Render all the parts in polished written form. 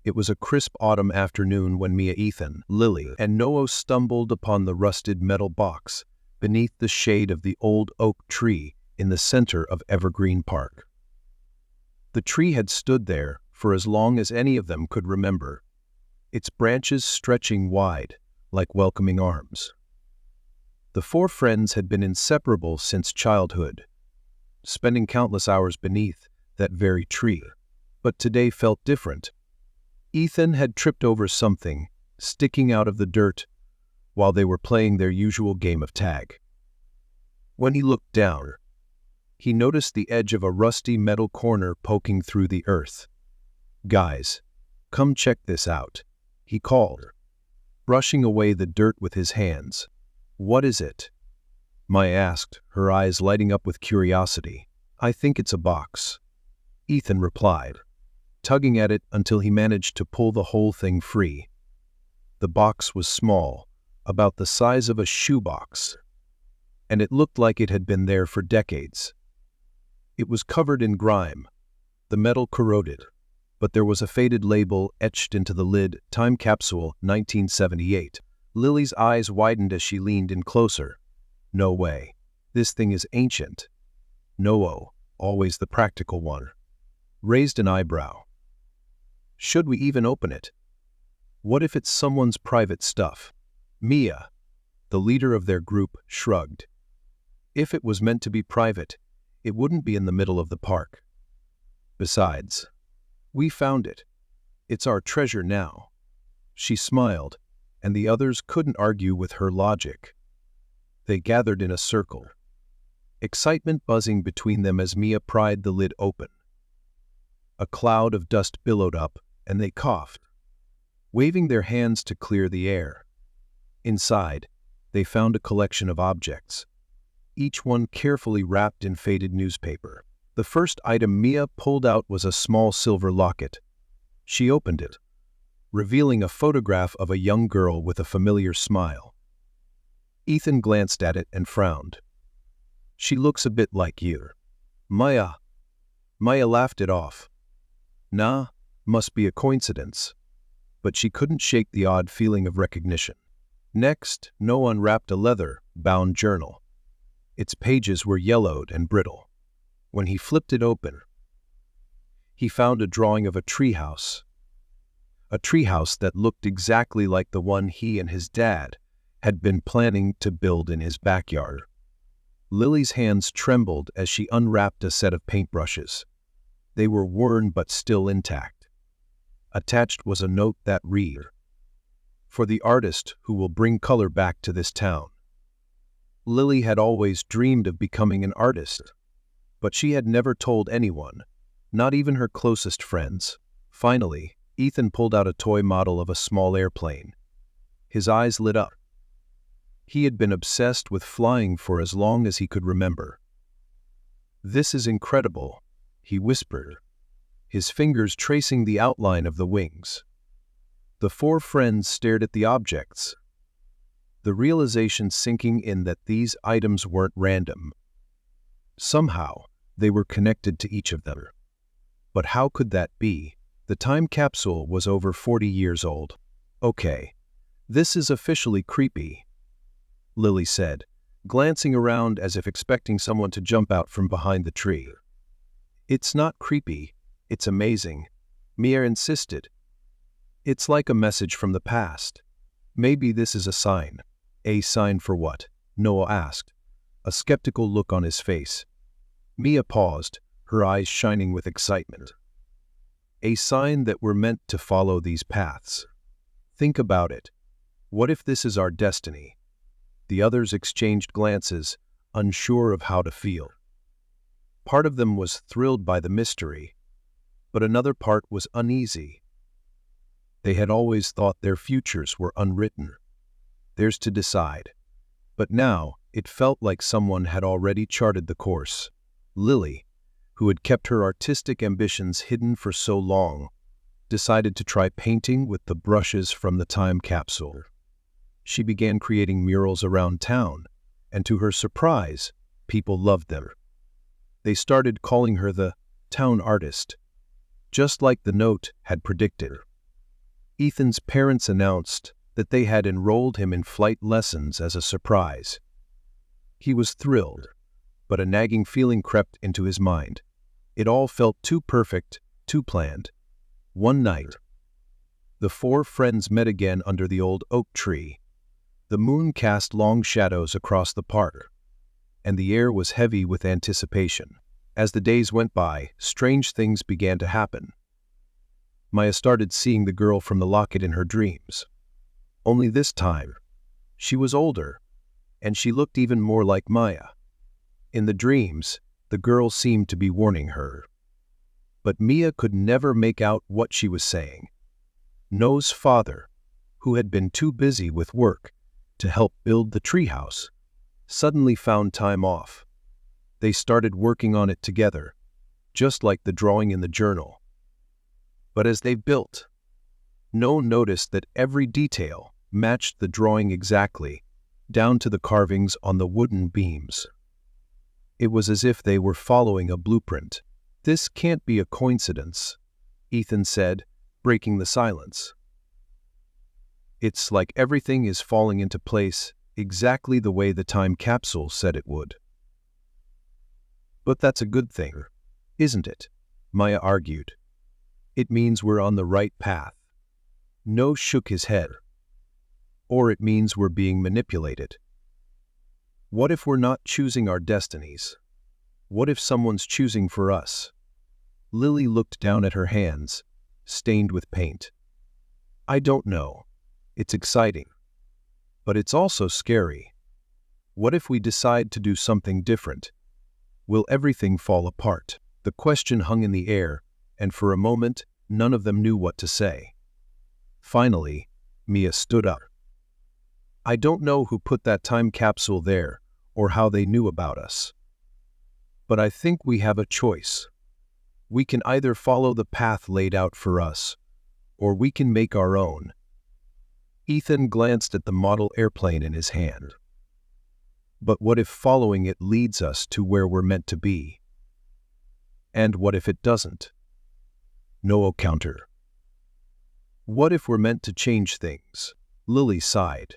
It was a crisp autumn afternoon when Mia, Ethan, Lily, and Noah stumbled upon the rusted metal box beneath the shade of the old oak tree in the center of Evergreen Park. The tree had stood there for as long as any of them could remember, its branches stretching wide like welcoming arms. The four friends had been inseparable since childhood, spending countless hours beneath that very tree, but today felt different. Ethan had tripped over something sticking out of the dirt while they were playing their usual game of tag. When he looked down, he noticed the edge of a rusty metal corner poking through the earth. "Guys, come check this out," he called, brushing away the dirt with his hands. "What is it?" Maya asked, her eyes lighting up with curiosity. "I think it's a box," Ethan replied, tugging at it until he managed to pull the whole thing free. The box was small, about the size of a shoebox, and it looked like it had been there for decades. It was covered in grime, the metal corroded, but there was a faded label etched into the lid, "Time Capsule 1978. Lily's eyes widened as she leaned in closer. "No way. This thing is ancient." Noah, always the practical one, raised an eyebrow. "Should we even open it? What if it's someone's private stuff?" Mia, the leader of their group, shrugged. "If it was meant to be private, it wouldn't be in the middle of the park. Besides, we found it. It's our treasure now." She smiled, and the others couldn't argue with her logic. They gathered in a circle, excitement buzzing between them as Mia pried the lid open. A cloud of dust billowed up, and they coughed, waving their hands to clear the air. Inside, they found a collection of objects, each one carefully wrapped in faded newspaper. The first item Mia pulled out was a small silver locket. She opened it, revealing a photograph of a young girl with a familiar smile. Ethan glanced at it and frowned. "She looks a bit like you." Maya laughed it off. "Nah, must be a coincidence." But she couldn't shake the odd feeling of recognition. Next, Noah unwrapped a leather-bound journal. Its pages were yellowed and brittle. When he flipped it open, he found a drawing of a treehouse that looked exactly like the one he and his dad had been planning to build in his backyard. Lily's hands trembled as she unwrapped a set of paintbrushes. They were worn but still intact. Attached was a note that read, "For the artist who will bring color back to this town." Lily had always dreamed of becoming an artist, but she had never told anyone, not even her closest friends. Finally, Ethan pulled out a toy model of a small airplane. His eyes lit up. He had been obsessed with flying for as long as he could remember. "This is incredible," he whispered, his fingers tracing the outline of the wings. The four friends stared at the objects, the realization sinking in that these items weren't random. Somehow, they were connected to each of them. But how could that be? The time capsule was over 40 years old. "Okay, this is officially creepy," Lily said, glancing around as if expecting someone to jump out from behind the tree. "It's not creepy, it's amazing," Mia insisted. "It's like a message from the past. Maybe this is a sign." "A sign for what?" Noah asked, a skeptical look on his face. Mia paused, her eyes shining with excitement. "A sign that we're meant to follow these paths. Think about it. What if this is our destiny?" The others exchanged glances, unsure of how to feel. Part of them was thrilled by the mystery, but another part was uneasy. They had always thought their futures were unwritten, theirs to decide. But now, it felt like someone had already charted the course. Lily, who had kept her artistic ambitions hidden for so long, decided to try painting with the brushes from the time capsule. She began creating murals around town, and to her surprise, people loved them. They started calling her the town artist, just like the note had predicted. Ethan's parents announced that they had enrolled him in flight lessons as a surprise. He was thrilled, but a nagging feeling crept into his mind. It all felt too perfect, too planned. One night, the four friends met again under the old oak tree. The moon cast long shadows across the park, and the air was heavy with anticipation. As the days went by, strange things began to happen. Maya started seeing the girl from the locket in her dreams. Only this time, she was older, and she looked even more like Maya. In the dreams, the girl seemed to be warning her. But Mia could never make out what she was saying. No's father, who had been too busy with work to help build the treehouse, suddenly found time off. They started working on it together, just like the drawing in the journal. But as they built, No noticed that every detail matched the drawing exactly, down to the carvings on the wooden beams. It was as if they were following a blueprint. "This can't be a coincidence," Ethan said, breaking the silence. "It's like everything is falling into place exactly the way the time capsule said it would." "But that's a good thing, isn't it?" Maya argued. "It means we're on the right path." No shook his head. "Or it means we're being manipulated. What if we're not choosing our destinies? What if someone's choosing for us?" Lily looked down at her hands, stained with paint. "I don't know. It's exciting. But it's also scary. What if we decide to do something different? Will everything fall apart?" The question hung in the air, and for a moment, none of them knew what to say. Finally, Mia stood up. "I don't know who put that time capsule there, or how they knew about us. But I think we have a choice. We can either follow the path laid out for us, or we can make our own." Ethan glanced at the model airplane in his hand. "But what if following it leads us to where we're meant to be? And what if it doesn't?" Noah countered. "What if we're meant to change things?" Lily sighed.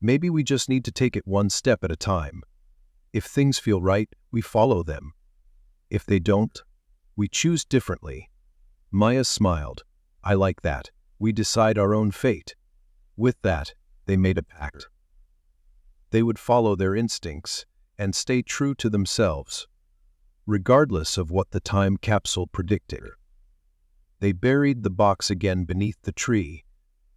"Maybe we just need to take it one step at a time. If things feel right, we follow them. If they don't, we choose differently." Maya smiled. "I like that. We decide our own fate." With that, they made a pact. They would follow their instincts and stay true to themselves, regardless of what the time capsule predicted. They buried the box again beneath the tree,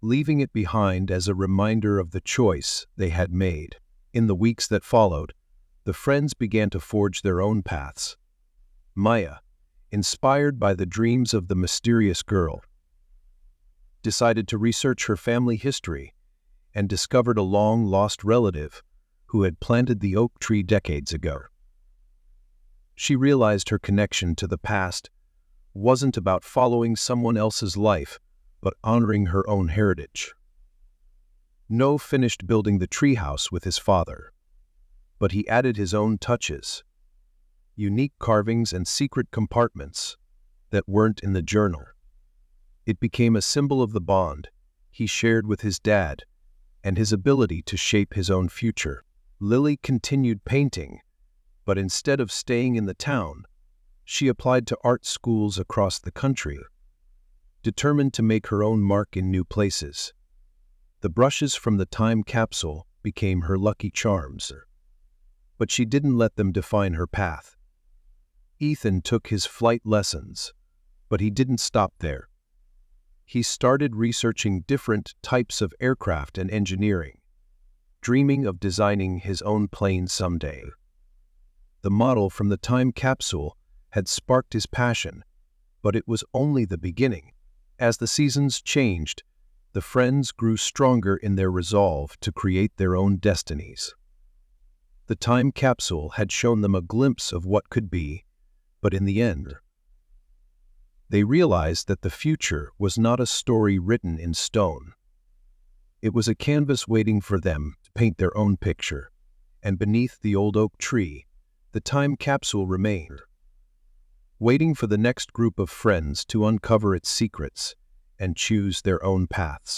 leaving it behind as a reminder of the choice they had made. In the weeks that followed, the friends began to forge their own paths. Maya, inspired by the dreams of the mysterious girl, decided to research her family history and discovered a long-lost relative who had planted the oak tree decades ago. She realized her connection to the past wasn't about following someone else's life, but honoring her own heritage. No finished building the treehouse with his father, but he added his own touches, unique carvings and secret compartments that weren't in the journal. It became a symbol of the bond he shared with his dad and his ability to shape his own future. Lily continued painting, but instead of staying in the town, she applied to art schools across the country, determined to make her own mark in new places. The brushes from the time capsule became her lucky charms, but she didn't let them define her path. Ethan took his flight lessons, but he didn't stop there. He started researching different types of aircraft and engineering, dreaming of designing his own plane someday. The model from the time capsule had sparked his passion, but it was only the beginning. As the seasons changed, the friends grew stronger in their resolve to create their own destinies. The time capsule had shown them a glimpse of what could be, but in the end, they realized that the future was not a story written in stone. It was a canvas waiting for them to paint their own picture, and beneath the old oak tree, the time capsule remained, waiting for the next group of friends to uncover its secrets and choose their own paths.